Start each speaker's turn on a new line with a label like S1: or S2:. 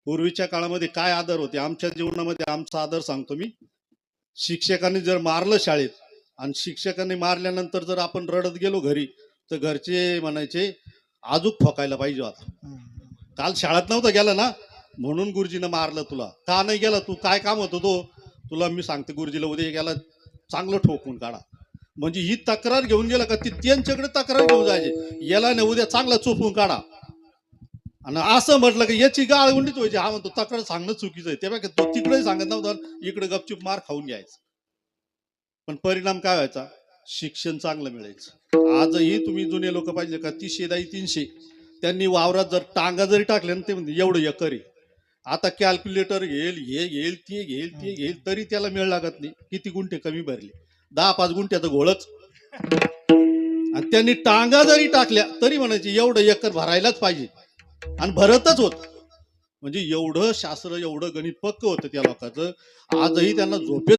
S1: पूर्वीच्या काळामध्ये काय आदर होते आमच्या जीवनामध्ये आमचा आदर सांगतो मी. शिक्षकांनी जर मारलं शाळेत आणि शिक्षकांनी मारल्यानंतर जर आपण रडत गेलो घरी तर घरचे म्हणायचे आजूक ठोकायला पाहिजे आता. काल शाळेत नव्हता गेला ना म्हणून गुरुजीनं मारलं तुला. का नाही गेला तू काय काम होतं तो तुला मी सांगते गुरुजीला उद्या गेला चांगलं ठोकून काढा. म्हणजे ही तक्रार घेऊन गेला का ती त्यांच्याकडे तक्रार घेऊन जायचे याला नाही उद्या चांगला चोपून काढा. आणि असं म्हटलं की याची गाळगुंडीच व्हायची. हा म्हणतो तक्रार सांगणं चुकीचं आहे त्यापेक्षा तो तिकडे सांगत नव्हता इकडे गपचूप मार खाऊन घ्यायचं. पण परिणाम काय व्हायचा शिक्षण चांगलं मिळायचं. आजही तुम्ही जुने लोक पाहिजे का 300 त्यांनी वावरात जर टांगा जरी टाकले ना ते म्हणते एवढं एकर आहे. आता कॅल्क्युलेटर घेईल हे घेईल ते घेईल ते घेईल तरी त्याला मेळ लागत नाही. किती गुंठे कमी भरले 10-5 गुंठ्याचं घोळच. आणि त्यांनी टांगा जरी टाकल्या तरी म्हणायचे एवढं एकर भरायलाच पाहिजे आणि भरतच होत. म्हणजे एवढं शास्त्र एवढं गणित पक्क होतं त्या लोकांचं. आजही त्यांना झोपेत